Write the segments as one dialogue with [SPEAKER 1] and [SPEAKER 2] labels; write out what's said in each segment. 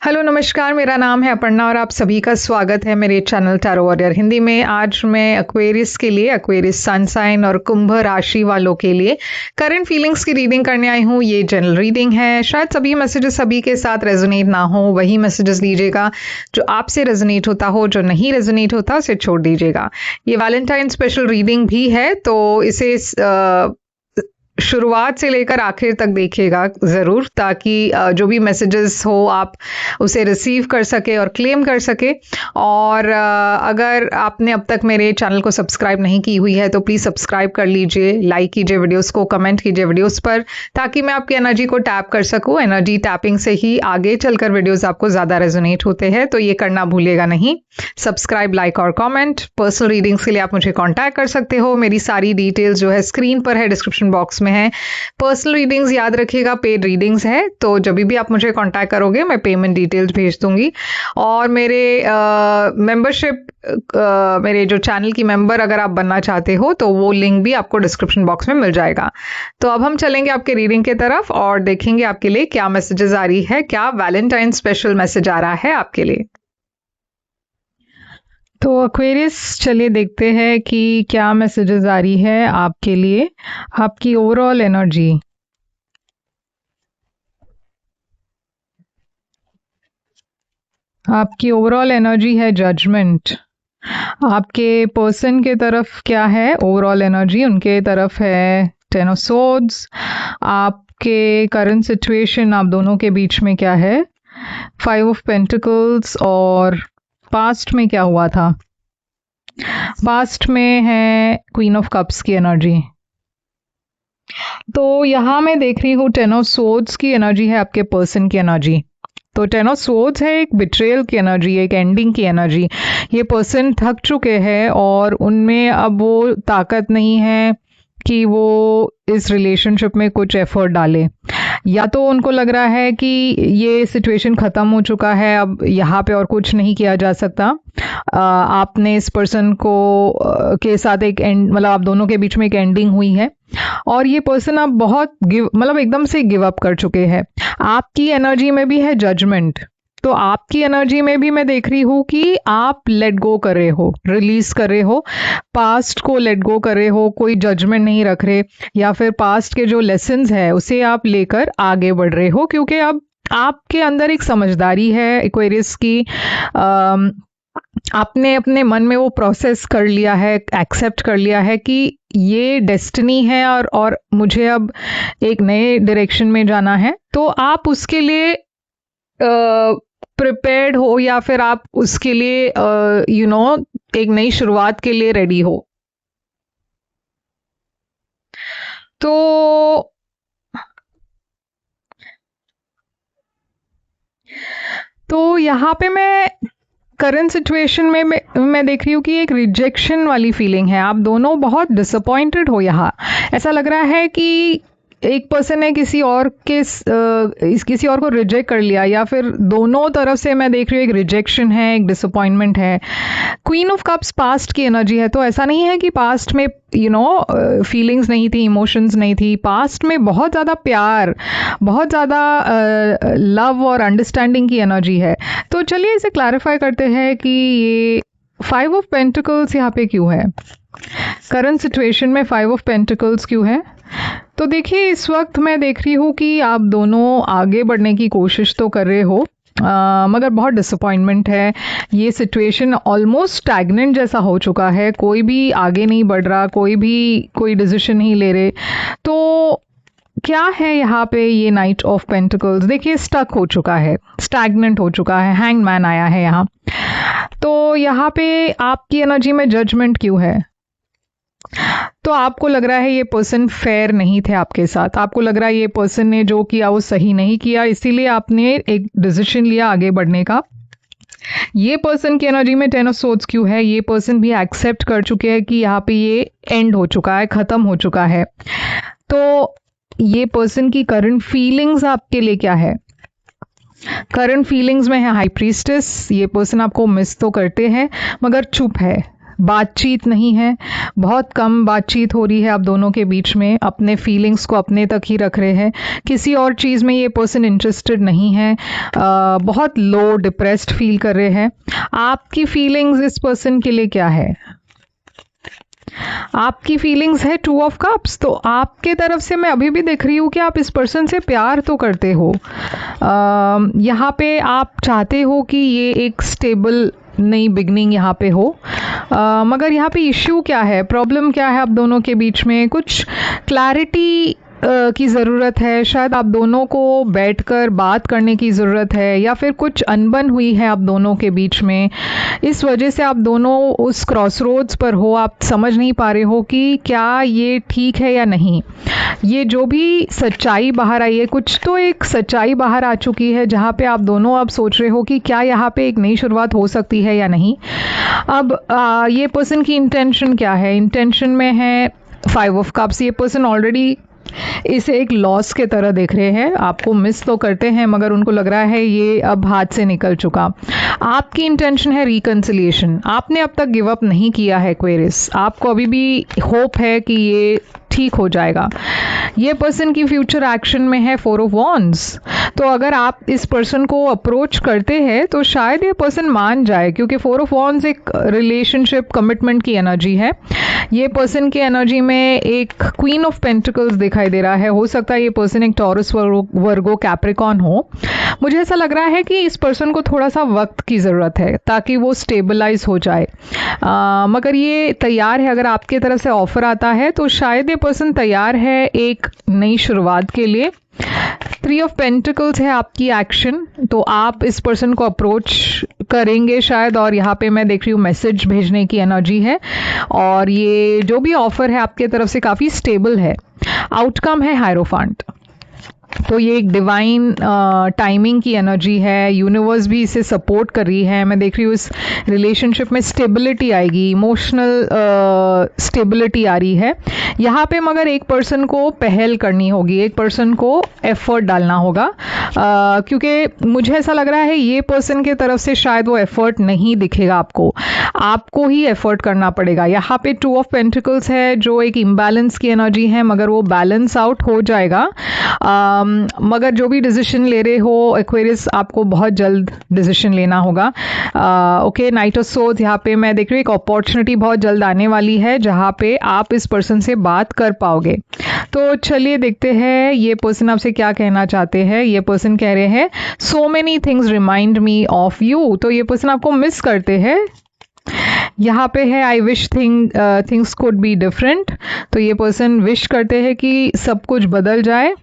[SPEAKER 1] Hello नमस्कार, मेरा नाम है अपर्णा और आप सभी का स्वागत है मेरे चैनल टैरो वॉरियर हिंदी में। आज मैं एक्वेरियस के लिए, एक्वेरियस सन साइन और कुंभ राशि वालों के लिए करंट फीलिंग्स की रीडिंग करने आई हूँ। ये जनरल रीडिंग है। शायद सभी मैसेजेस सभी के साथ रेजोनेट ना हो, वही मैसेजेस लीजिएगा जो आपसे रेजोनेट होता हो। जो नहीं रेजोनेट होता उसे छोड़ दीजिएगा। ये वैलेंटाइन स्पेशल रीडिंग भी है, तो इसे शुरुआत से लेकर आखिर तक देखिएगा ज़रूर, ताकि जो भी मैसेजेस हो आप उसे रिसीव कर सके और क्लेम कर सके। और अगर आपने अब तक मेरे चैनल को सब्सक्राइब नहीं की हुई है तो प्लीज़ सब्सक्राइब कर लीजिए, लाइक कीजिए वीडियोस को, कमेंट कीजिए वीडियोस पर, ताकि मैं आपकी एनर्जी को टैप कर सकूं। एनर्जी टैपिंग से ही आगे चलकर वीडियोस आपको ज़्यादा रेजोनेट होते हैं, तो ये करना भूलिएगा नहीं। सब्सक्राइब, लाइक और कमेंट। पर्सनल रीडिंग्स के लिए आप मुझे कॉन्टैक्ट कर सकते हो। मेरी सारी डिटेल्स जो है स्क्रीन पर है, डिस्क्रिप्शन बॉक्स में है। पर्सनल रीडिंग्स याद रखिएगा, पेड रीडिंग्स है, तो जब भी आप मुझे कांटेक्ट करोगे मैं पेमेंट डिटेल्स भेज दूंगी। और मेरे मेंबरशिप, मेरे जो चैनल की मेंबर अगर आप बनना चाहते हो तो वो लिंक भी आपको डिस्क्रिप्शन बॉक्स में मिल जाएगा। तो अब हम चलेंगे आपके रीडिंग की तरफ और देखेंगे आपके लिए क्या मैसेजेस आ रही है, क्या वैलेंटाइन स्पेशल मैसेज आ रहा है आपके लिए। तो एक्वेरियस, चलिए देखते हैं कि क्या मैसेजेस आ रही है आपके लिए, आपकी ओवरऑल एनर्जी। आपकी ओवरऑल एनर्जी है जजमेंट। आपके पर्सन के तरफ क्या है ओवरऑल एनर्जी? उनके तरफ है टेन ऑफ सोर्ड्स। आपके करंट सिचुएशन आप दोनों के बीच में क्या है? Five of pentacles. और पास्ट में क्या हुआ था? पास्ट में है क्वीन ऑफ कप्स की एनर्जी। तो यहाँ मैं देख रही हूँ टेन ऑफ सोर्ड्स की एनर्जी है आपके पर्सन की एनर्जी। तो टेन ऑफ सोर्ड्स है एक बिट्रेयल की एनर्जी, एक एंडिंग की एनर्जी। ये पर्सन थक चुके हैं और उनमें अब वो ताकत नहीं है कि वो इस रिलेशनशिप में कुछ एफर्ट डाले। या तो उनको लग रहा है कि ये सिचुएशन ख़त्म हो चुका है, अब यहाँ पे और कुछ नहीं किया जा सकता। आपने इस पर्सन को के साथ एक एंड, मतलब आप दोनों के बीच में एक एंडिंग हुई है और ये पर्सन अब बहुत मतलब एकदम से गिव अप कर चुके हैं। आपकी एनर्जी में भी है जजमेंट। तो आपकी एनर्जी में भी मैं देख रही हूँ कि आप लेट गो कर रहे हो, रिलीज कर रहे हो, पास्ट को लेट गो कर रहे हो, कोई जजमेंट नहीं रख रहे, या फिर पास्ट के जो लेसन्स है उसे आप लेकर आगे बढ़ रहे हो, क्योंकि अब आपके अंदर एक समझदारी है एक्वेरियस की। आपने अपने मन में वो प्रोसेस कर लिया है, एक्सेप्ट कर लिया है कि ये डेस्टिनी है और मुझे अब एक नए डायरेक्शन में जाना है। तो आप उसके लिए प्रिपेयर्ड हो, या फिर आप उसके लिए एक नई शुरुआत के लिए रेडी हो। तो यहाँ पे मैं करंट सिचुएशन में मैं देख रही हूँ कि एक रिजेक्शन वाली फीलिंग है। आप दोनों बहुत डिसअपॉइंटेड हो। यहाँ ऐसा लग रहा है कि एक पर्सन ने किसी और को रिजेक्ट कर लिया, या फिर दोनों तरफ से मैं देख रही हूँ एक रिजेक्शन है, एक डिसअपॉइंटमेंट है। क्वीन ऑफ कप्स पास्ट की एनर्जी है। तो ऐसा नहीं है कि पास्ट में फीलिंग्स नहीं थी, इमोशंस नहीं थी। पास्ट में बहुत ज़्यादा प्यार, बहुत ज़्यादा लव और अंडरस्टैंडिंग की एनर्जी है। तो चलिए इसे क्लैरिफाई करते हैं कि ये फाइव ऑफ पेंटिकल्स यहाँ पे क्यों है, करंट सिचुएशन में फाइव ऑफ पेंटिकल्स क्यों है। तो देखिए, इस वक्त मैं देख रही हूँ कि आप दोनों आगे बढ़ने की कोशिश तो कर रहे हो, मगर बहुत डिसअपॉइंटमेंट है। ये सिचुएशन ऑलमोस्ट स्टैग्नेंट जैसा हो चुका है, कोई भी आगे नहीं बढ़ रहा, कोई डिसीजन नहीं ले रहे। तो क्या है यहाँ पे ये नाइट ऑफ पेंटिकल्स? देखिए, स्टक हो चुका है, स्टैग्नेंट हो चुका है, हैंग मैन आया है यहाँ। तो यहाँ पे आपकी एनर्जी में जजमेंट क्यों है? तो आपको लग रहा है ये पर्सन फेयर नहीं थे आपके साथ, आपको लग रहा है ये पर्सन ने जो किया वो सही नहीं किया, इसीलिए आपने एक डिसीजन लिया आगे बढ़ने का। ये पर्सन की एनर्जी में टेन ऑफ सोर्ड्स क्यों है? ये पर्सन भी एक्सेप्ट कर चुके हैं कि यहाँ पे ये एंड हो चुका है, खत्म हो चुका है। तो ये पर्सन की करंट फीलिंग्स आपके लिए क्या है? करंट फीलिंग्स में है हाई प्रीस्टेस। ये पर्सन आपको मिस तो करते हैं मगर चुप है, बातचीत नहीं है, बहुत कम बातचीत हो रही है आप दोनों के बीच में, अपने फीलिंग्स को अपने तक ही रख रहे हैं, किसी और चीज़ में ये पर्सन इंटरेस्टेड नहीं है, बहुत लो डिप्रेस्ड फील कर रहे हैं। आपकी फीलिंग्स इस पर्सन के लिए क्या है? आपकी फीलिंग्स है 2 ऑफ कप्स। तो आपके तरफ से मैं अभी भी देख रही हूँ कि आप इस पर्सन से प्यार तो करते हो, यहाँ पे आप चाहते हो कि ये एक स्टेबल नई बिगनिंग यहाँ पे हो, मगर यहाँ पे इश्यू क्या है, प्रॉब्लम क्या है आप दोनों के बीच में? कुछ क्लैरिटी की ज़रूरत है, शायद आप दोनों को बैठकर बात करने की ज़रूरत है, या फिर कुछ अनबन हुई है आप दोनों के बीच में, इस वजह से आप दोनों उस क्रॉसरोड्स पर हो, आप समझ नहीं पा रहे हो कि क्या ये ठीक है या नहीं। ये जो भी सच्चाई बाहर आई है, कुछ तो एक सच्चाई बाहर आ चुकी है जहाँ पे आप दोनों अब सोच रहे हो कि क्या यहाँ पे एक नई शुरुआत हो सकती है या नहीं। अब ये पर्सन की इंटेंशन क्या है? इंटेंशन में है 5 ऑफ कप्स। ये पर्सन ऑलरेडी इसे एक लॉस के तरह देख रहे हैं, आपको मिस तो करते हैं मगर उनको लग रहा है ये अब हाथ से निकल चुका। आपकी इंटेंशन है रिकंसिलिएशन, आपने अब तक गिव अप नहीं किया है एक्वेरियस, आपको अभी भी होप है कि ये ठीक हो जाएगा। ये पर्सन की फ्यूचर एक्शन में है 4 ऑफ वॉन्ड्स। तो अगर आप इस पर्सन को अप्रोच करते हैं तो शायद ये पर्सन मान जाए, क्योंकि 4 ऑफ वॉन्ड्स एक रिलेशनशिप कमिटमेंट की एनर्जी है। ये पर्सन की एनर्जी में एक क्वीन ऑफ पेंटिकल्स दिखाई दे रहा है। हो सकता है ये पर्सन एक टॉरस वर्गो कैप्रिकॉन हो। मुझे ऐसा लग रहा है कि इस पर्सन को थोड़ा सा वक्त की ज़रूरत है ताकि वो स्टेबलाइज हो जाए, मगर ये तैयार है। अगर आपके तरफ से ऑफर आता है तो शायद ये पर्सन तैयार है एक नई शुरुआत के लिए। 3 ऑफ पेंटिकल्स है आपकी एक्शन, तो आप इस पर्सन को अप्रोच करेंगे शायद, और यहाँ पे मैं देख रही हूँ मैसेज भेजने की एनर्जी है, और ये जो भी ऑफर है आपके तरफ से काफ़ी स्टेबल है। आउटकम है हायरोफांट, तो ये एक डिवाइन टाइमिंग की एनर्जी है, यूनिवर्स भी इसे सपोर्ट कर रही है। मैं देख रही हूँ इस रिलेशनशिप में स्टेबिलिटी आएगी, इमोशनल स्टेबिलिटी आ रही है यहाँ पे, मगर एक पर्सन को पहल करनी होगी, एक पर्सन को एफर्ट डालना होगा, क्योंकि मुझे ऐसा लग रहा है ये पर्सन के तरफ से शायद वो एफर्ट नहीं दिखेगा आपको ही एफर्ट करना पड़ेगा। यहाँ पे 2 ऑफ पेंटिकल्स है जो एक इम्बैलेंस की एनर्जी है, मगर वो बैलेंस आउट हो जाएगा। मगर जो भी डिसीजन ले रहे हो एक्वेरियस, आपको बहुत जल्द डिसीजन लेना होगा। ओके, नाइट ऑफ सोर्ड्स, यहाँ पे मैं देख रही हूँ एक अपॉर्चुनिटी बहुत जल्द आने वाली है जहाँ पे आप इस पर्सन से बात कर पाओगे। तो चलिए देखते हैं ये पर्सन आपसे क्या कहना चाहते हैं। ये पर्सन कह रहे हैं so many things remind me of you. तो ये पर्सन आपको मिस करते हैं। यहाँ पे है I wish things could be different. तो ये पर्सन विश करते हैं कि सब कुछ बदल जाए।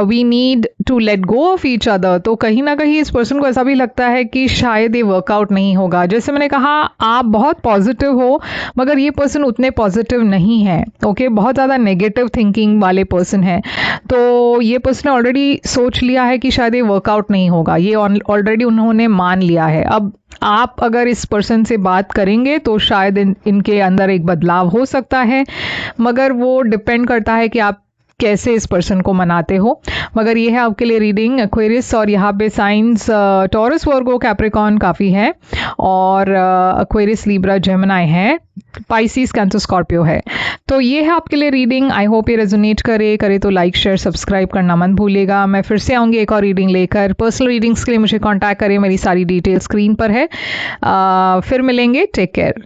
[SPEAKER 1] We need to let go of each other. तो कहीं ना कहीं इस पर्सन को ऐसा भी लगता है कि शायद ये वर्कआउट नहीं होगा। जैसे मैंने कहा, आप बहुत पॉजिटिव हो मगर ये पर्सन उतने पॉजिटिव नहीं है। ओके, बहुत ज़्यादा नेगेटिव थिंकिंग वाले पर्सन है। तो ये पर्सन ऑलरेडी सोच लिया है कि शायद ये वर्कआउट नहीं होगा, ये ऑलरेडी उन्होंने मान लिया है। अब आप अगर इस पर्सन से बात करेंगे तो शायद इनके अंदर एक बदलाव हो सकता है, मगर वो डिपेंड करता है कि आप कैसे इस पर्सन को मनाते हो। मगर ये है आपके लिए रीडिंग एक्वेरियस, और यहाँ पे साइंस टॉरस वर्गो कैप्रिकॉन काफ़ी है, और एक्वेरियस लिब्रा जेमिनी है, पाइसिस कैंसर स्कॉर्पियो है। तो ये है आपके लिए रीडिंग। आई होप ये रेजोनेट करे तो लाइक शेयर सब्सक्राइब करना मत भूलिएगा। मैं फिर से आऊँगी एक और रीडिंग लेकर। पर्सनल रीडिंग्स के लिए मुझे कॉन्टैक्ट करें, मेरी सारी डिटेल स्क्रीन पर है। फिर मिलेंगे, टेक केयर।